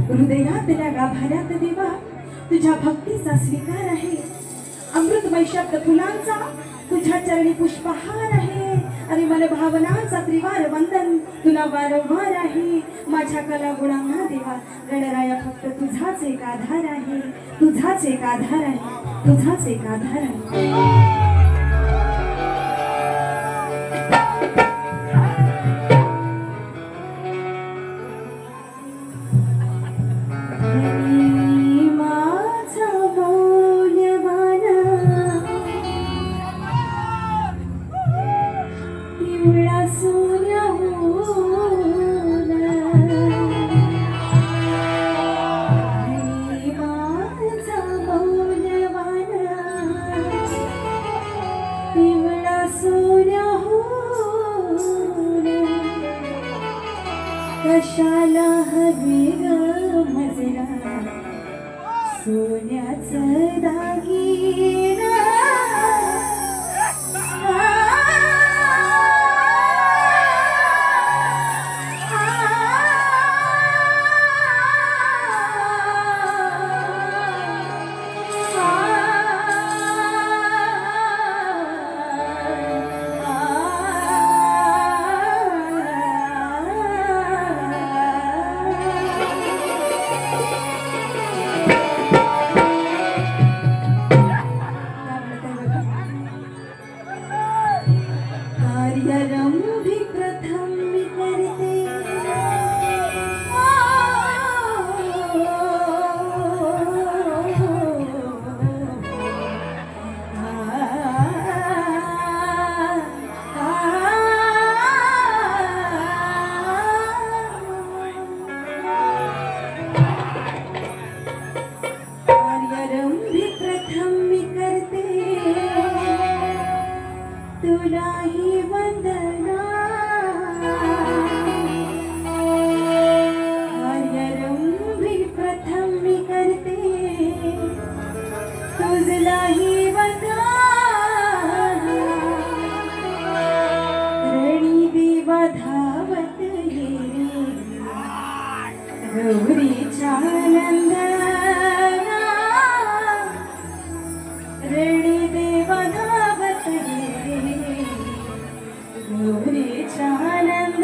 हृदयातल्या गाभाऱ्यात देवा तुझ्या भक्तीचा स्वीकार आहे। अमृतमय शब्द फुलांचा तुझ्या चरणी पुष्पहार आहे। आणि मन भावनांचा त्रिवार वंदन तुला वारंवार आहे। माझ्या कला गुणांना देवा गणराया फक्त तुझाच एक आधार आहे। तुझाच एक आधार आहे। तुझाच एक आधार आहे। कशाला हवी ग मजरा सोन्याचं दागिना रेडी देवा धावत ये गौरीचा आनंद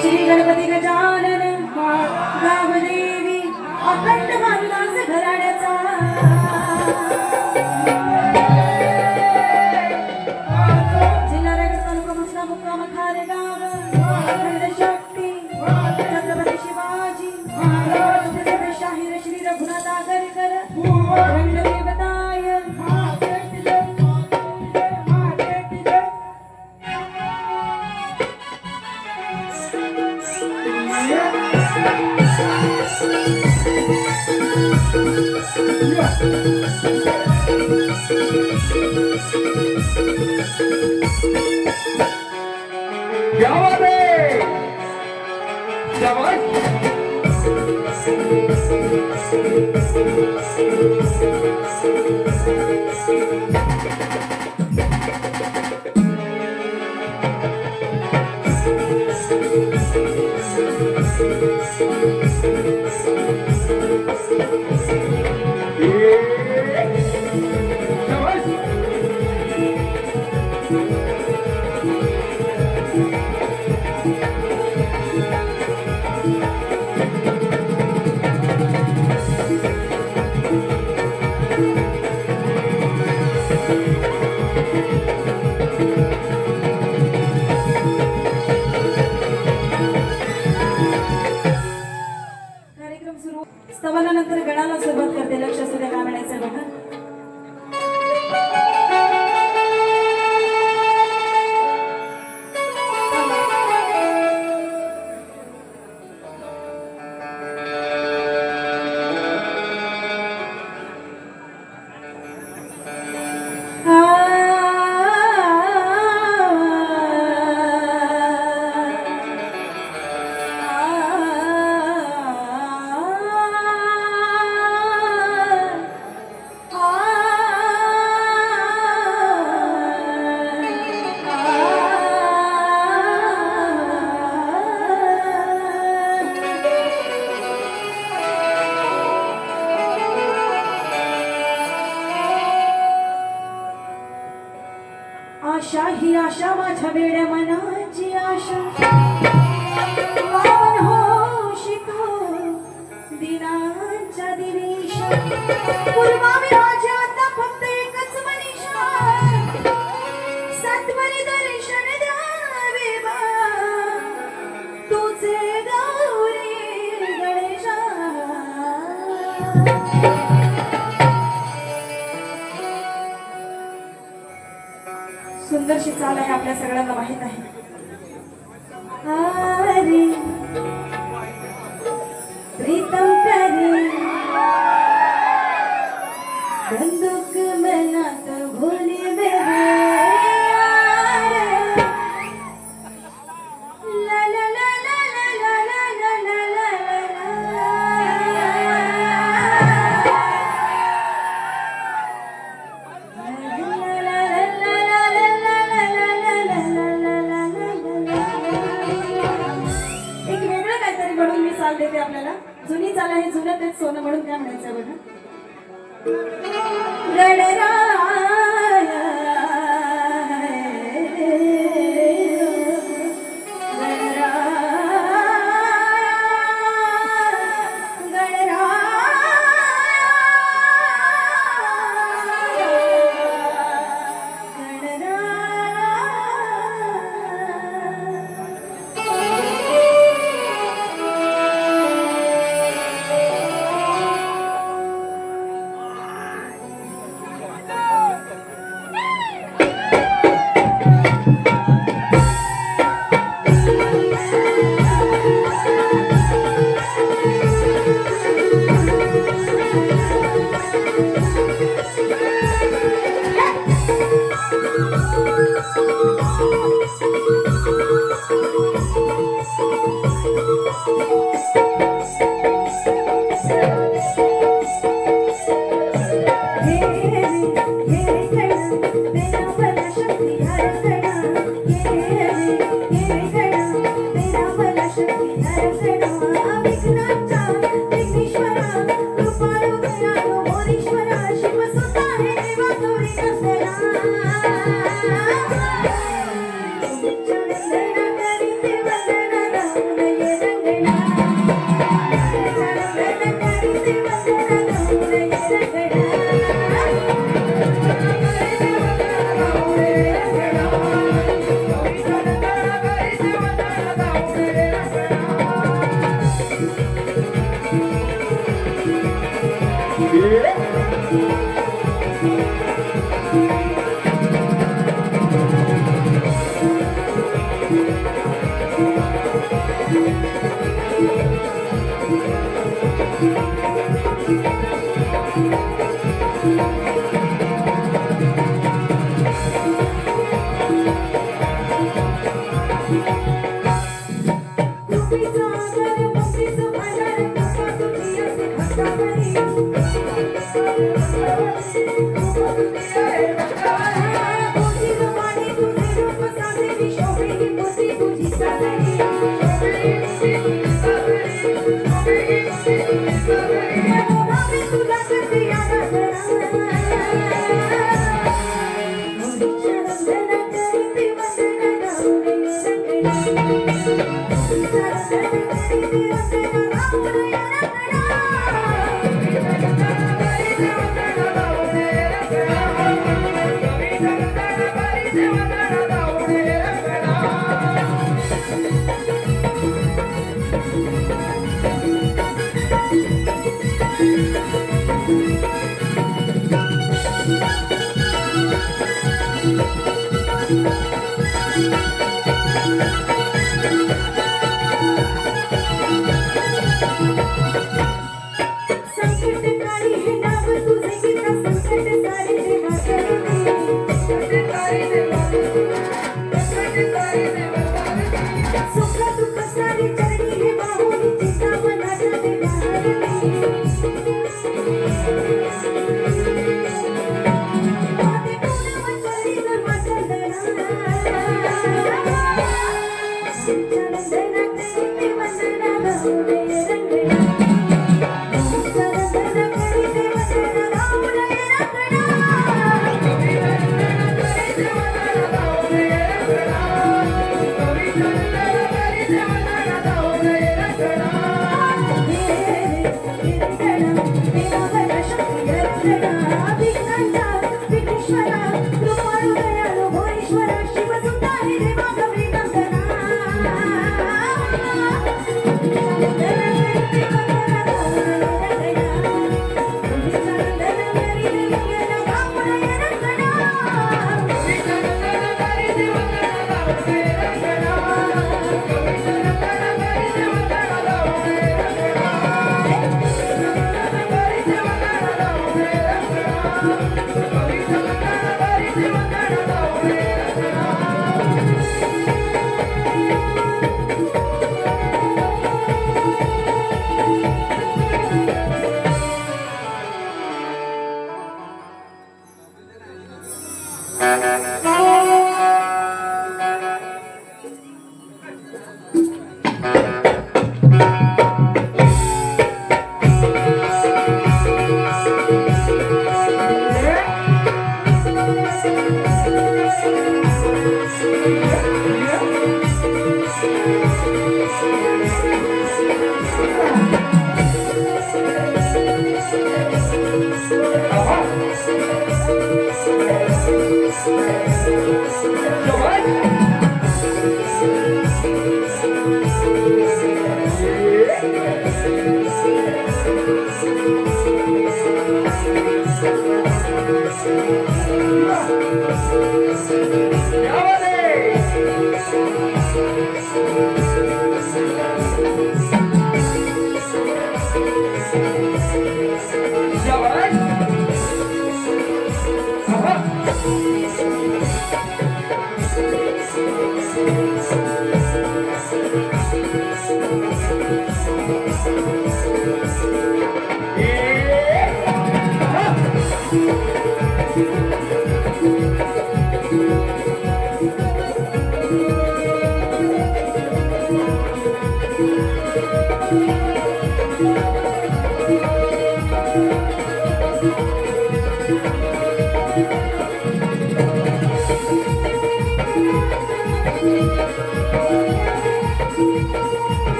श्री गणपती गजानन गावदेवी अखंड मानदास घराण्याचा जिल्हा रायगड तालुका म्हसला मुक्काम खारेगाव अखंड शक्ती छत्रपती शिवाजी महाराज शाहीर श्री रघुनाथ आगरकर रंगदेवताय स्तवनानंतर गणाला सुरुवात करते. लक्ष असू द्या काय म्हणायचं बघा. आशा ही आशा माझ्या वेड्या मनाची आशा पावन हो शिको दिनांच्या दिनेशा पूर्वावी माझ्या आता फक्त एकच मनीषा सत्वरी दर्शन द्यावे बा तुझे गौरी गणेशा. सुंदरशी चाल आहे आपल्या सगळ्यांना माहित आहे. अरे प्रीतम प्यारे बंदूक मनात भोली मेरे ला ला ला ला ला ला ला ला ला चाल देते आपल्याला. जुनी चाल आहे जुनं तेच सोनं म्हणून काय म्हणायचं बघा. Giovanni?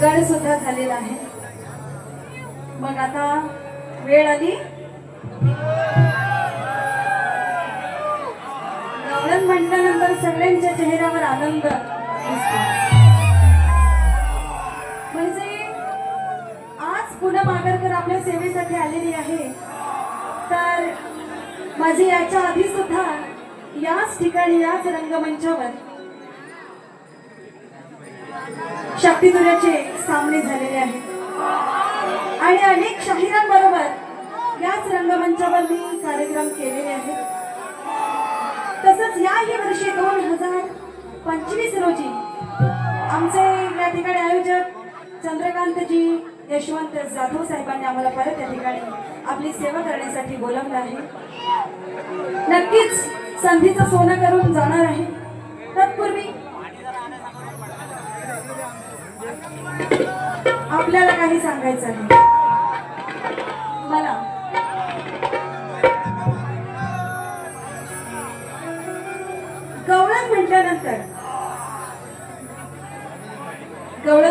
गड सुद्धा झालेला आहे. मग आता वेळ आली गवळण म्हटल्यानंतर सगळ्यांच्या चेहऱ्यावर आनंद दिसतो. म्हणजे आज पूनम आगरकर आपल्या सेवेसाठी आलेली आहे. तर माझी याच्या आधी सुद्धा याच ठिकाणी याच रंगमंचावर शक्तितुऱ्याचे सामने झालेले आहेत आणि अनेक शाहिरांबरोबर याच रंगमंचावर मी कार्यक्रम केलेले आहेत. तसंच याही वर्षी 2025 रोजी आमचे या ठिकाणी आयोजक चंद्रकांतजी यशवंत जाधव साहेबांनी आम्हाला परत या ठिकाणी आपली सेवा करण्यासाठी बोलावलं आहे. नक्कीच संधीचं सोनं करून जाणार आहे. तत्पूर्वी आपल्याला काही सांगायचं आहे. मला गवळण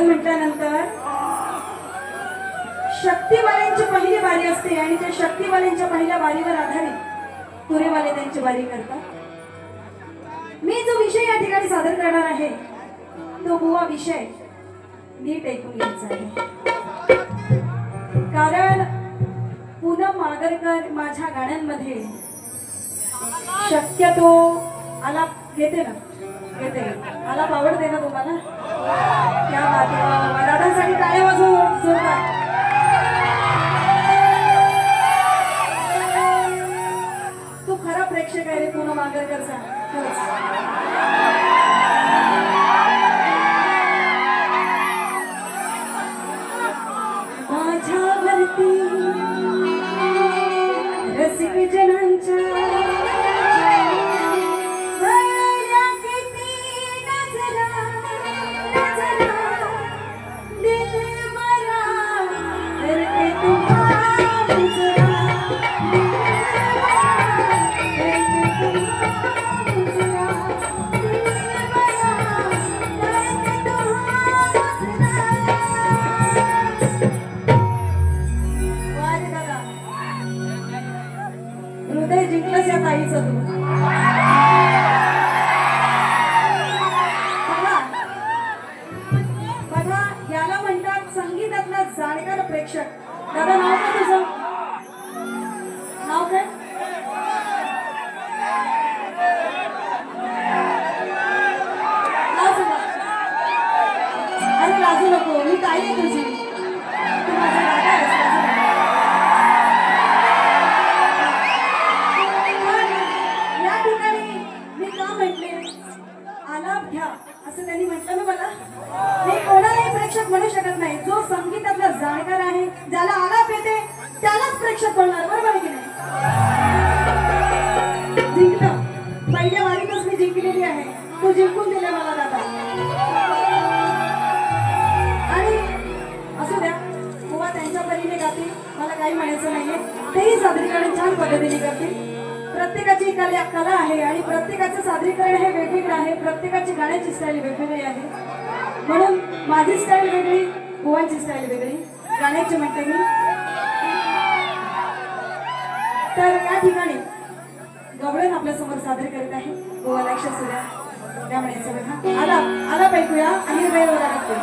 म्हटल्यानंतर शक्तीवाल्यांची पहिली वारी असते आणि त्या शक्तीवाल्यांच्या पहिल्या वारीवर आधारित तुरेवाले त्यांची वारी करतात. मी जो विषय या ठिकाणी सादर करणार आहे तो बुवा विषय नीट ऐकून घ्यायचा आहे. कारण पूनम आगरकर माझ्या गाण्यांमध्ये शक्यतो आलाप घेते आलाप आवडते ना तुम्हाला? क्या बात आहे. दादांसाठी टाळ्या वाजवून जोरदार. तू खरा प्रेक्षक आहे रे पूनम आगरकरचा. माझ्यावरती रसिक जनांच्या हृदय जिंकलंच या ताईचं तू. बघा याला म्हणतात संगीतातला जाणकार प्रेक्षक. दादा नाव काय तुझं? नाव काय? नाव सांगा. अरे लाजू नको, मी ताई आहे तुझी. तू माझा दादा आहेस. आलाप घ्या असं त्यांनी म्हटलं ना मला. मी कोणालाही प्रेक्षक म्हणू शकत नाही. जो संगीतातला जाणकार आहे, ज्याला आलाप येते त्यालाच प्रेक्षक बोलणार. बरोबर आहे की नाही? जिंकलं पहिल्या वारीतच मी जिंकलेली आहे. तू जिंकून दिले मला दादा. आणि असू द्या बुवा त्यांच्या परीने गातील. मला काही म्हणायचं नाहीये. तेही सादरीकरण छान पद्धतीने करतील. प्रत्येकाची कला आहे आणि प्रत्येकाचं सादरीकरण हे वेगवेगळं आहे. प्रत्येकाची गाण्याची स्टाईल वेगवेगळी आहे. म्हणून माझी स्टाईल वेगळी, बुवांची स्टाईल वेगळी. गाण्याची म्हणते मी. तर या ठिकाणी गवळण आपल्या समोर सादर करत आहे. बुवा लक्ष असू द्या. काय म्हणायचं बघा. आलाप ऐकूया. आणि वेळेवर ऐकूया.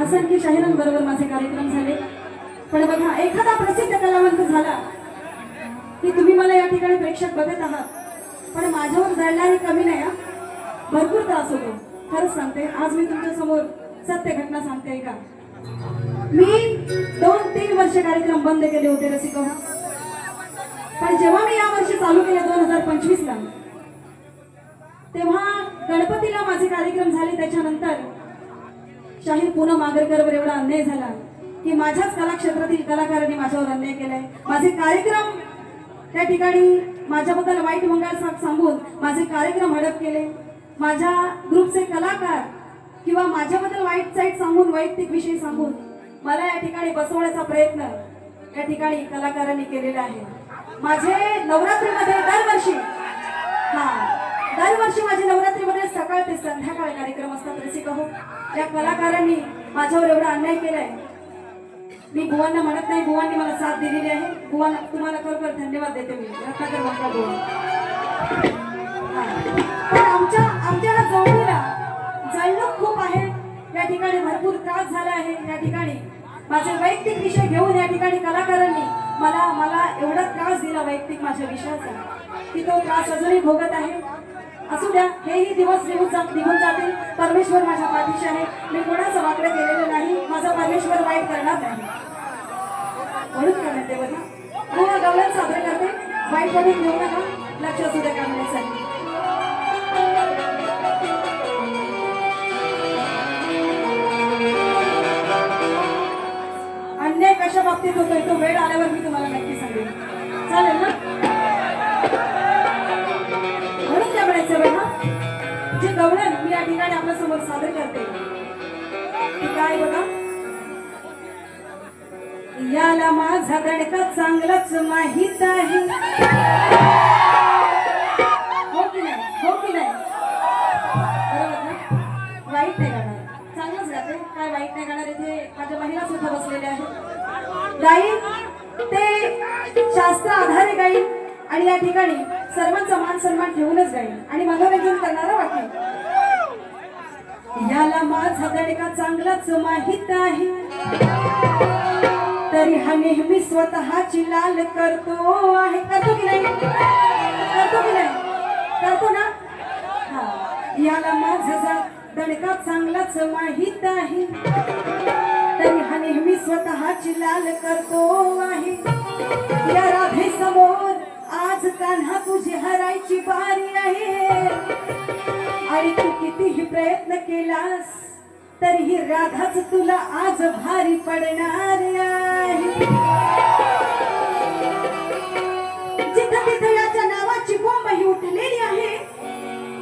असंख्य शाहिरांबरोबर माझे कार्यक्रम झाले, पण बघा एखादा प्रसिद्ध कलावंत झाला की तुम्ही मला या ठिकाणी प्रेक्षक बघत आहात, पण माझ्यावर जळणारी कमी नाही हा, भरपूर त्रास होतो. खरंच सांगते, आज मी तुमच्या समोर सत्य घटना सांगते का. मी 2-3 वर्ष कार्यक्रम बंद केले होते रसिको, पण जेव्हा मी या वर्षी चालू केले 2025 ला, तेव्हा गणपतीला माझे कार्यक्रम झाले. त्याच्यानंतर शाहीर पूनम आगरकरवर एवढा अन्याय झाला की माझ्याच कलाक्षेत्रातील कलाकारांनी माझ्यावर अन्याय केलाय. माझे कार्यक्रम त्या ठिकाणी माझ्याबद्दल वाईट मंगळ सांगून माझे कार्यक्रम हडप केले. माझ्या ग्रुपचे कलाकार किंवा माझ्याबद्दल वाईट साईट सांगून, वैयक्तिक विषय सांगून मला या ठिकाणी बसवण्याचा प्रयत्न या ठिकाणी कलाकारांनी केलेला आहे. माझे नवरात्रीमध्ये दरवर्षी माझे नवरात्रीमध्ये सकाळ ते संध्याकाळ कार्यक्रम असतात रसिका हो. या कलाकारांनी माझ्यावर एवढा अन्याय केलाय. मी बुवांना म्हणत नाही, बुवांनी मला साथ दिलेली आहे. बुवांना तुम्हाला खरोखर धन्यवाद देते मी, रत्नाकर बाप्पा बुवा. पण आमच्या जवळीला जळणूक खूप आहे. या ठिकाणी भरपूर त्रास झाला आहे. या ठिकाणी माझे वैयक्तिक विषय घेऊन या ठिकाणी कलाकारांनी मला एवढा त्रास दिला वैयक्तिक माझ्या विषयाचा की तो त्रास अजूनही भोगत आहे. असू द्या, हेही दिवस निघून जातील. परमेश्वर माझ्या पाठीशी आहे. मी कोणाचं वाकडं केलेलं नाही. माझा परमेश्वर वाईट करणार नाही. म्हणून काय म्हणते बघा, हो गवळण साजरे करते, वाईट वाटून घेऊ नका. लक्ष असू द्या कामासाठी. अन्याय कशा बाबतीत होतोय तो वेळ आल्यावर मी तुम्हाला नक्की सांगेन, चालेल ना. म्हणून काय म्हणायचं बघा, जे गवळण मी या ठिकाणी आपल्या समोर सादर करते ते काय बघा. याला माझा दणका चांगलाच माहित आहे, हो की नाही, हो की नाही, बरोबर ना. वाईट नाही गाणार, चांगलंच गाते, काय वाईट नाही गाणार. इथे माझ्या महिला सुद्धा बसलेल्या आहेत. गाईन ते शास्त्र आधारे गाईन आणि या ठिकाणी सर्वांचा मान सन्मान ठेवूनच गाईन आणि मनोरंजन करणारा वाटेल. याला माझा दणका चांगलाच माहित आहे, तरी हा नेहमी स्वतःची लाल करतो आहे. करतो की नाही, करतो की नाही, करतो ना. याला माझा दणका चांगलाच माहित आहे, तरी हा नेहमी स्वतःची लाल करतो आहे. या राधे समोर आज कान्हा तुझी हरायची बारी आहे, आणि तू कितीही प्रयत्न केलास तरीही राधाच तुला आज भारी पडणार आहे. जिथं तिथं याच्या नावाची बोंब ही उठलेली आहे,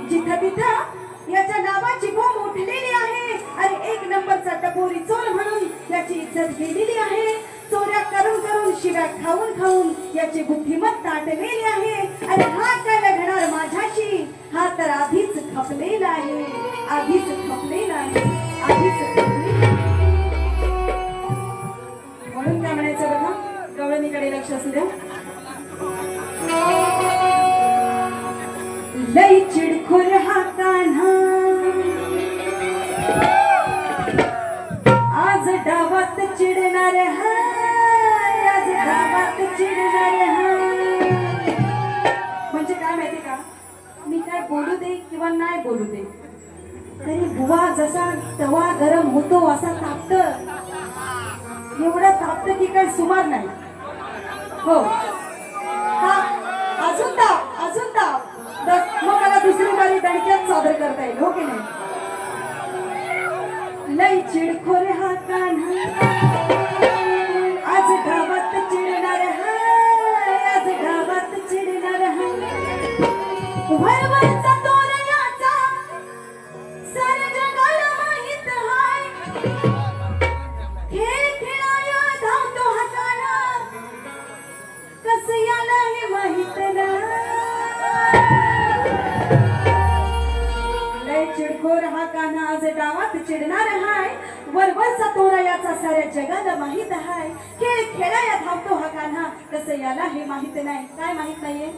जिथं तिथं याच्या नावाची बोंब उठलेली आहे. अरे 1 नंबरचा टपोरी चोर म्हणून याची इज्जत गेलेली आहे. चोऱ्या करून करून, शिव्या खाऊन खाऊन याची बुद्धिमत्ता ताटलेली आहे. आणि हा काय घडणार माझ्याशी, हा तर आधीच खपलेला आहे, आधीच खपलेला आहे, आधीच खपलेला. म्हणून काय म्हणायचं बघा, गवळणीकडे लक्ष असू द्या. लई चिडखोर हा कान्हा आज डावात चिडणार हाय, आज डावात चिडणार हाय. म्हणजे काय माहिती का, मी काय बोलू दे किंवा नाही बोलू दे तरी बुवा जसा तवा गरम होतो असा तापत, एवढा तापत की काय सुमार नाही. हो अजून ताप, अजून ताप. मग मला दुसरी बारी दणक्यात सादर करता येईल, हो की नाही. लई चिडखोर हा कान्हा आज गावात चिडणार हाय, आज गावात चिडणार हाय. वरवरचा तोर याचा साऱ्या जगाला माहित हाय, खेळ खेळाया धावतो हा कान्हा कस याला हे माहित नाही. लय चिडखोर हा कान्हा आज गावात चिडणार हाय, वरवरचा तोरा याचा साऱ्या जगाला माहित हाय. खेळ खेळाया धावतो हा कान्हा कसं याला हे माहित नाही. काय माहित नाहीये,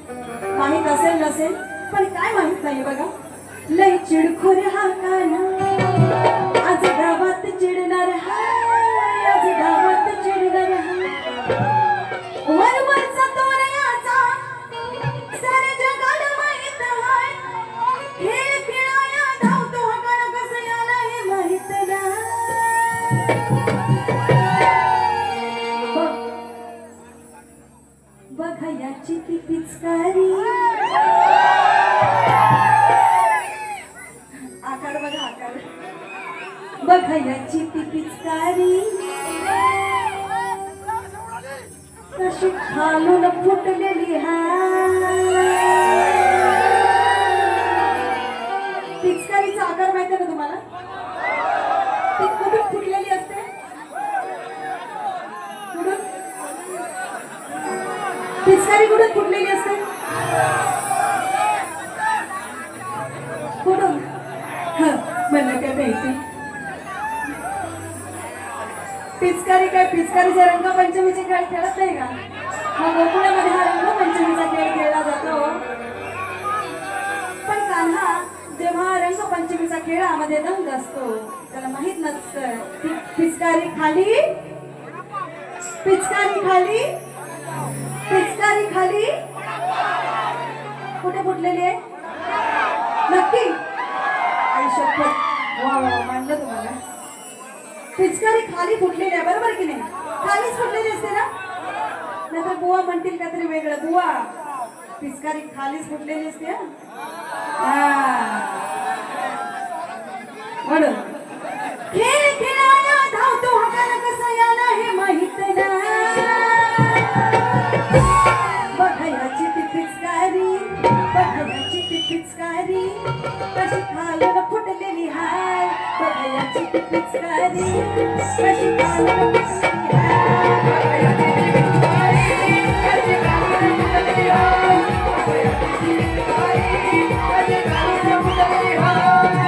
माहित असेल नसेल पण काय माहित नाही बघा. लय चिडखोर हा कान्हा आज गावात चिडणार हाय, बघा याची ती पिचकारी, आकार बघा आकार, बघा याची ती पिचकारी कशी खालून फुटलेली पिचकारीचा आकार माहिती आहे ना तुम्हाला? ती कुठून फुटलेली असते? कुठून? पिचकारी कुठून फुटलेली असते? कुठून? मला काय माहिती. पिचकारी काय, पिचकारीचा रंगपंचमीचे खेळ खेळत नाही का? मग गोकुळामध्ये हा रंगपंचमीचा खेळ खेळला जातो. पण कान्हा जेव्हा रंगपंचमीचा खेळामध्ये रंग असतो त्याला माहित नसतं पिचकारी खाली, पिचकारी खाली, पिचकारी खाली कुठे फुटलेली आहे? नक्की आयुष्यात मानलं तुम्हाला. पिचकारी खाली फुटलेली आहे, बरोबर की नाही? खालीच फुटलेली असते ना, नाहीतर बुवा म्हणतील काहीतरी वेगळं. बुवा पिचकारी खालीच फुटलेली असते म्हणून खेळ खेळाया धावतो हाताला कसा याला हे माहित ना. बघा याची ती पिचकारी, बघा याची ती पिचकारी कशी खालून फुटलेली हाय. बघा याची ती पिचकारी कशी खालून फुटलेली हाय. बघा याची ती पिचकारी कशी खालून फुटलेली हाय. बघा याची ती पिचकारी कशी खालून फुटलेली हाय.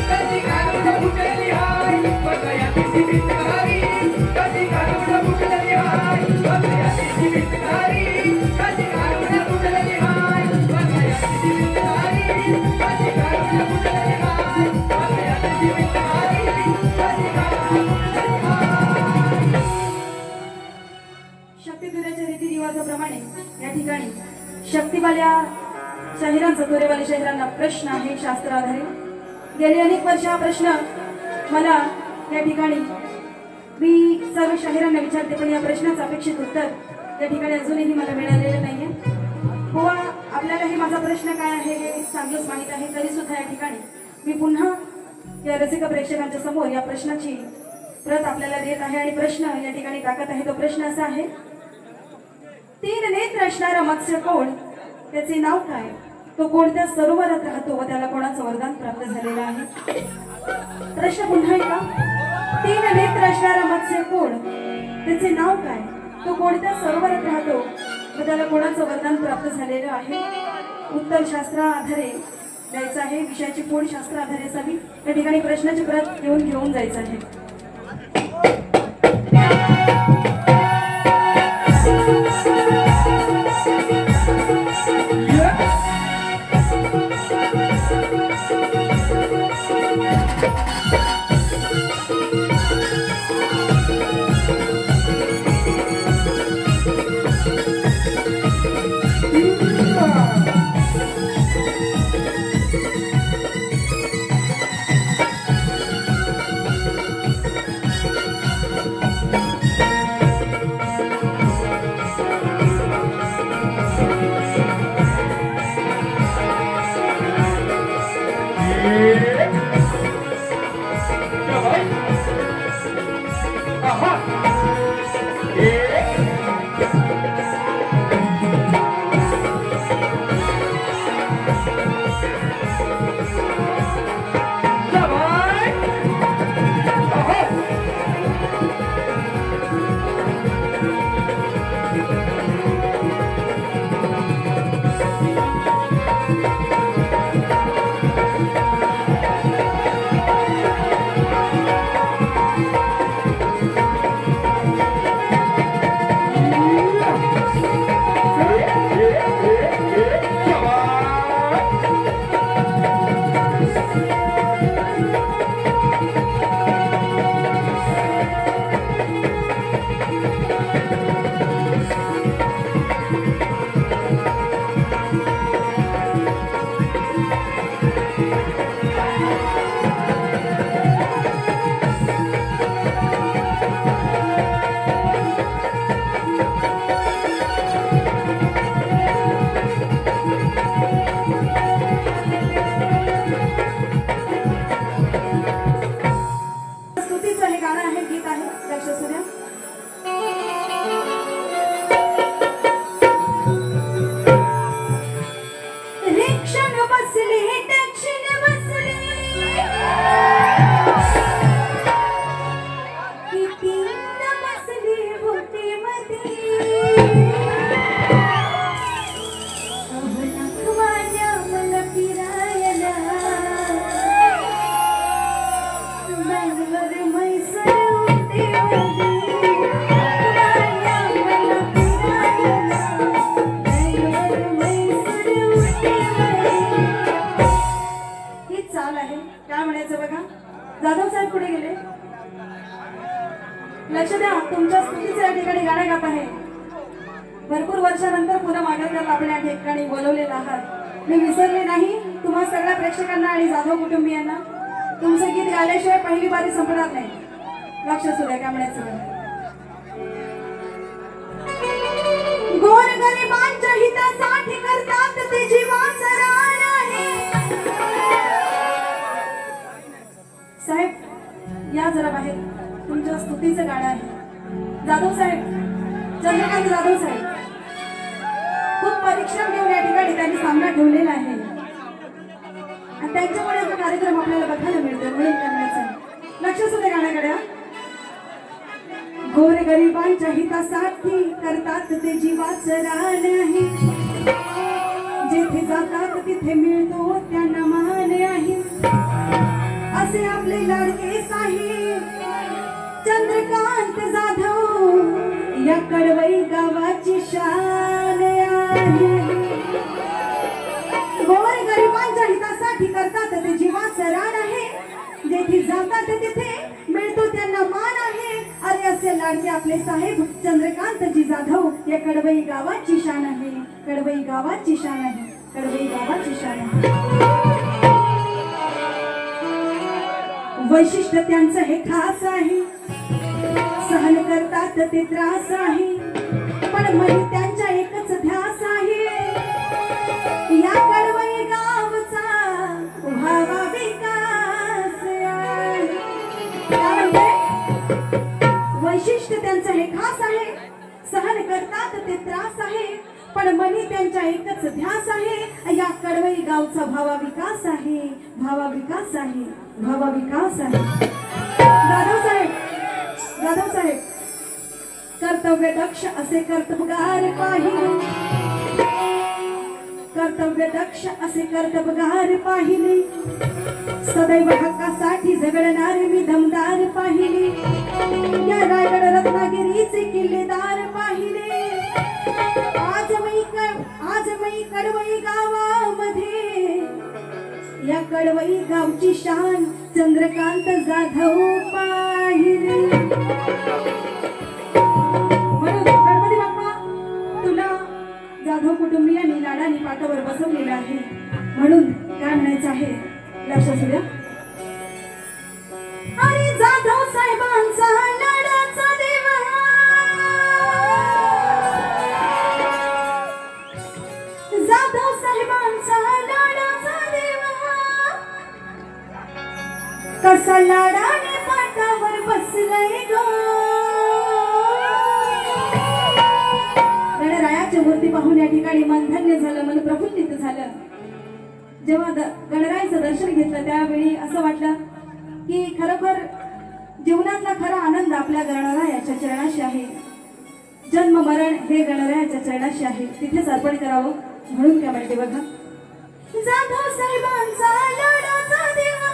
Kati kanu na puteli hai, pagaya kisi bitari. या ठिकाणी शक्तिवाल्या शाहिरांचा तोरेवाल्या शाहिरांना प्रश्न आहे शास्त्र आधारित। गेली अनेक वर्ष हा प्रश्न मला या ठिकाणी मी सर्व शाहिरांना विचारते, पण या प्रश्नाचं अपेक्षित उत्तर या ठिकाणी अजूनही मला मिळालेलं नाहीये। हो, आपल्यालाही माझा प्रश्न काय आहे हे चांगलंच माहीत आहे, तरी सुद्धा या ठिकाणी मी पुन्हा या रसिक प्रेक्षकांच्या समोर या प्रश्नाची प्रत आपल्याला देत आहे आणि प्रश्न या ठिकाणी टाकत आहे। तो प्रश्न असा आहे, 3 नेत्र असणारा मत्स्य कोण, त्याचे नाव काय, तो कोणत्या सरोवरात राहतो व त्याला कोणाचं वरदान प्राप्त झालेलं आहे? प्रश्न पुन्हा एकदा, 3 नेत्र असणारा मत्स्य कोण, त्याचे नाव काय, तो कोणत्या सरोवरात राहतो व त्याला कोणाचं वरदान प्राप्त झालेलं आहे? उत्तर शास्त्रा आधारे द्यायचं आहे, विषयाची फोड शास्त्र आधारे असावी। या ठिकाणी प्रश्नाची प्रत घेऊन जायचं आहे। जाधव साहेब कुठे गेले? लक्ष द्या, तुमच्या स्तुतीचे या ठिकाणी गाणं गात आहे। भरपूर वर्षानंतर पुन्हा मागेल आपण या ठिकाणी बोलवलेलं आहात। मी विसरले नाही तुम्हा सगळ्या प्रेक्षकांना आणि जाधव कुटुंबियांना। तुमचं गीत गायल्याशिवाय पहिली बारी संपणार नाही। लक्ष असू द्या, काय म्हणायचं? गोरगरिबांच्या हितासाठी करतात ते जीवाचं रान आहे। साहेब या जरा बाहेर, तुमच्या स्तुतीचं गाणं आहे। जाधव साहेब, चंद्रकांत जाधव साहेब खूप परिश्रम घेऊन या ठिकाणी त्यांनी सामना ठेवलेला आहे आणि त्यांच्यामुळे हा कार्यक्रम आपल्याला बघायला मिळतो। म्हणून करण्याचं लक्ष असू द्या गाण्याकडे। गोरगरिबांच्या हितासाठी करतात ते जीवाचं रान आहे। जेथे जातात तिथे मिळतो त्यांना मान आहे। असे आपले लाडके साहेब चंद्रकांत जाधव या कडवई गावाची शान आहे। गोरगरिबांच्या हितासाठी करतात ते जीवाचं रान आहे। जेथे जातात तिथे मिळतो त्यांना मान आहे। अरे असे लाडके आपले साहेब चंद्रकांतजी जाधव या कडवई गावाची शान आहे. कडवई गावाची शान आहे. कडवई गावाची शान आहे. वैशिष्ट्य त्यांचं हे खास आहे. सहन करतात ते त्रास आहे, पण मनी त्यांच्या एकच ध्यास आहे. या कडवई गावचा व्हावा विकास आहे. काय म्हणते? वैशिष्ट्य त्यांचं हे खास आहे. सहन करतात ते त्रास आहे, पण मनी त्यांच्या एकच ध्यास आहे. या कडवई गावचा भावा विकास आहे. भावा विकास आहे. भावा विकास आहे. जाधव साहेब कर्तव्य दक्ष असे कर्तबगार पाहिले. कर्तव्य दक्ष असे कर्तबगार पाहिले. सदैव हक्कासाठी झगडणारे मी दमदार पाहिले. या रायगड रत्नागिरीचे किल्लेदार पाहिले. आज मी कडवई गावामध्ये या कडवई गावची शान चंद्रकांत जाधव पाहिले. म्हणून गणपती बाप्पा तुला जाधव कुटुंबियांनी लाडाने पाटावर बसवलेलं आहे. म्हणून काय म्हणायचं आहे लक्षात असू द्या. आणि जाधव साहेबांचा लाडाचा देवा, जाधव साहेबांचा लाडाचा देवा, कसा लाडाने पाटावर बसलाय गो. गणरायाची मूर्ती पाहून या ठिकाणी मन धन्य झालं, मन प्रफुल्लित झालं. जेव्हा गणरायाचं दर्शन घेतलं त्यावेळी असं वाटलं की खरोखर जीवनातला खरा आनंद आपल्या गणरायाच्या चरणाशी आहे. जन्म मरण हे गणरायाच्या चरणाशी आहे, तिथेच अर्पण करावं. म्हणून काय म्हणते बघा. जाधव साहेबांचा लाडाचा देवा,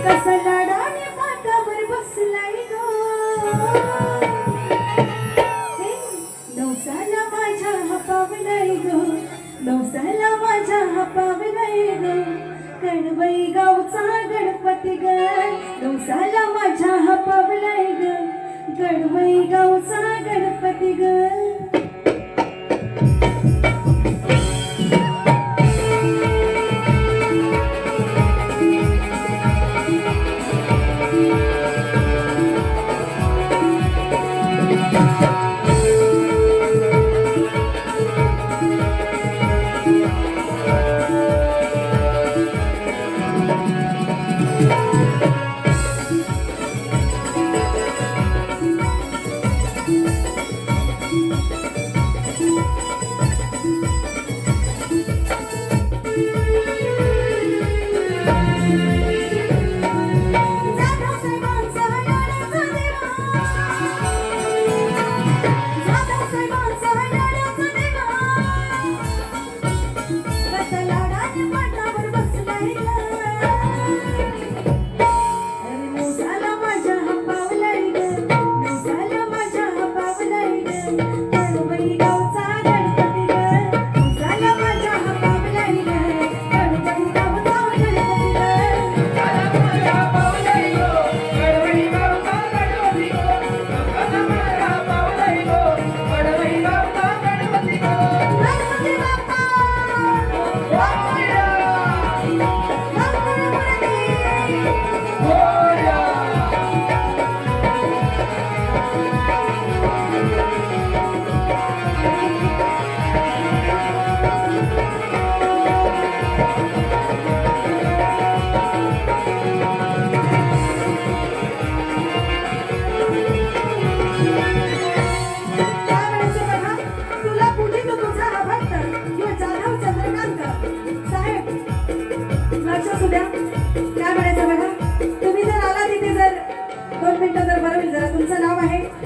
कसा लाडाने पाटावर बसलाय गो. नवसाला माझ्या हपावलाय गो, नवसाला माझ्या हपावलाय गो. कडवई गावचा गणपती ग, नवसाला माझ्या हपावलाय ग. कडवई गावचा गणपती ग.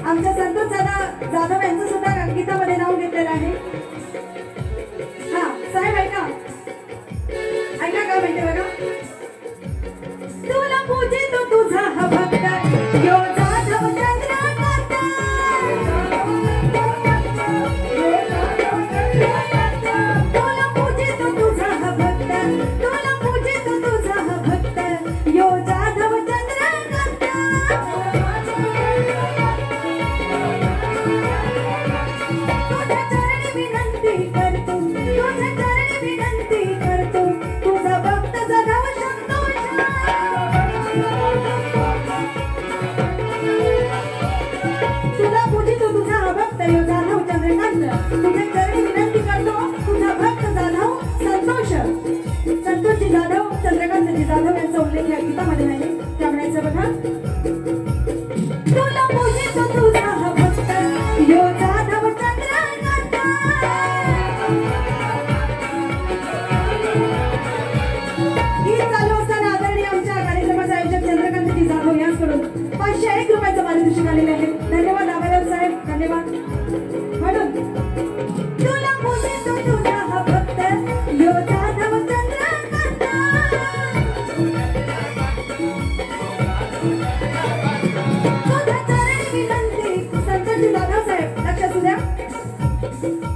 आमच्या संतोष जाधव यांचं सुद्धा गीतामध्ये नाव घेतलेलं आहे. हा साहेब ऐका काय म्हणते बघा. तुला पूजितो तुझा हा भक्त यो जाधव चंद्रकांत. तुला पूजितो तुझा हा भक्त, तुला पूजितो तुझा हा भक्त यो जाधव चंद्रकांत. 501 रुपयाचं पारितोषिक आलेले आहे. धन्यवाद आभार साहेब, धन्यवाद. म्हणून तुला पूजितो तुझा हा भक्त यो जाधव चंद्रकांत. तुझ्या चरणी विनंती संतोषी जाधव साहेब, लक्ष असू द्या.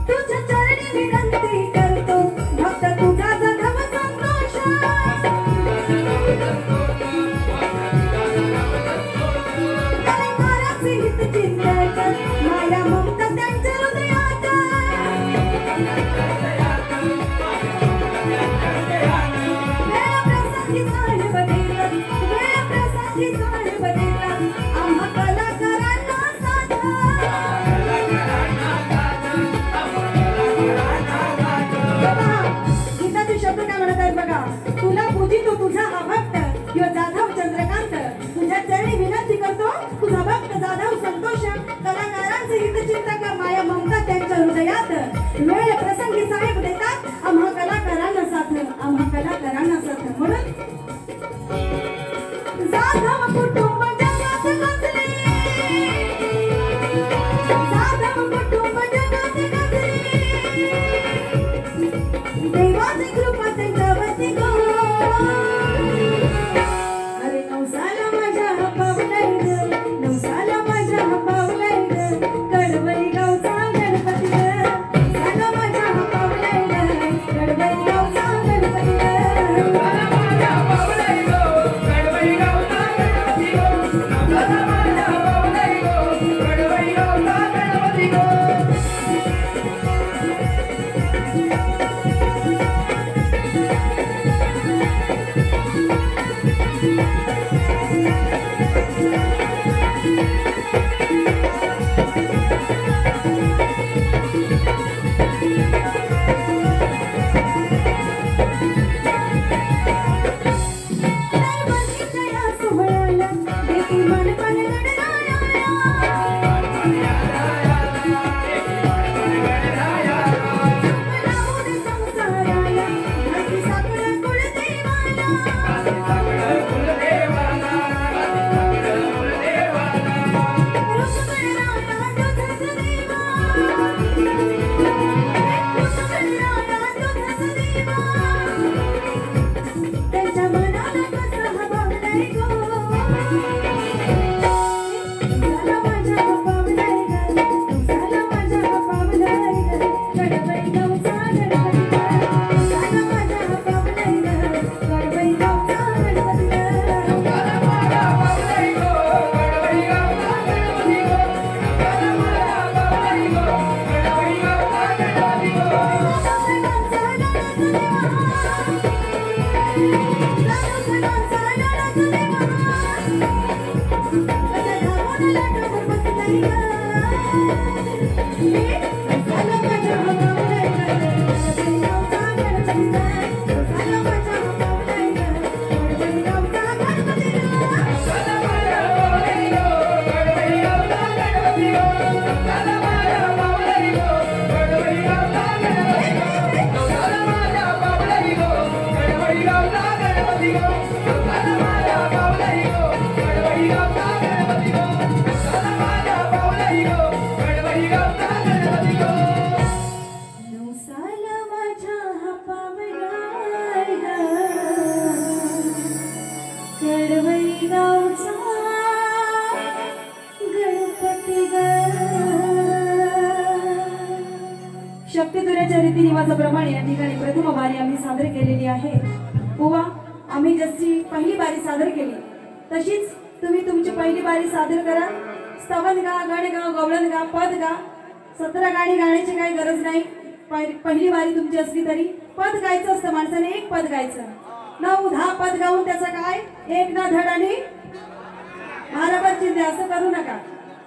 तुझ्या चरणी विनंती करतो भक्त तुझा जाधव संतोष. माया ममता त्यांच्या हृदयात. वेळप्रसंगी साहेब देतात, वेळप्रसंगी साहेब देतात आम्हा कलाकारांना साथ. गीताचे शब्द काय म्हणत आहेत बघा. तुला पूजितो तुझा हा भक्त यो जाधव चंद्रकांत. तुझ्या चरणी विनंती करतो तुझा भक्त जाधव संतोष. कलाकारांचे हितचिंतक माया ममता त्यांच्या हृदयात. वेळ प्रसंगी साहेब देतात आम्हा कलाकारांना साथ, आम्हा कलाकारांना साथ. म्हणून जाधव कुटुंब जगात गाजले, जाधव कुटुंब जगात गाजले. देवाची कृपा त्यांच्यावरती गो. अरे नवसाला माझ्या पावलाय ग, नवसाला माझ्या पावलाय ग, कडवली गावचा गणपती ग. नवसाला माझ्या पावलाय ग, कडवली गावचा गणपती ग. नवसाला माझ्या पावलाय ग, कडवली गावचा गणपती ग. नवसाला माझ्या पावलाय ग, कडवली गावचा गणपती ग. शक्तिधुराच्या रीतिरिवाजाप्रमाणे या ठिकाणी प्रथम बारी आम्ही सादर केलेली आहे. बुवा, आम्ही जशी पहिली बारी सादर केली तशीच तुम्ही तुमची पहिली बारी सादर करा. स्तवन गा, गण गा, गवळण गा, पद गा. 17 गाणी गाण्याची काही गरज नाही. पहिली बारी तुमची असली तरी पद गायचं असतं. माणसाने एक पद गायचं. 9-10 पद गाऊन त्याचा काय एक ना धड आणि महाराज चिंते असं करू नका.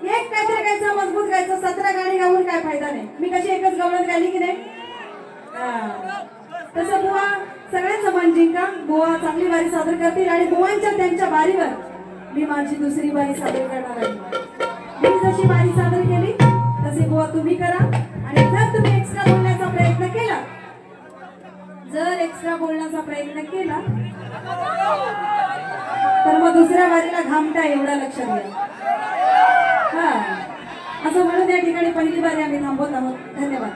एक काहीतरी गायचं, मजबूत गायचं. 17 गाणी गाऊन काय फायदा नाही. मी कशी एकच गवळण गायली की नाही. तसं बुवा सगळ्यांचं मन जिंका. बुवा चांगली बारी सादर करतील आणि बुवांच्या त्यांच्या बारीवर मी माझी दुसरी बारी सादर करणार आहे. मी जशी बारी सादर केली तसे बुवा तुम्ही करा. आणि जर तुम्ही एक्स्ट्रा बोलण्याचा प्रयत्न केला, जर एक्स्ट्रा बोलण्याचा प्रयत्न केला तर मग दुसऱ्या वारीला घामटा एवढा लक्षात घ्या. हा असं म्हणून या ठिकाणी पहिली बारी आम्ही थांबवत आहोत. धन्यवाद.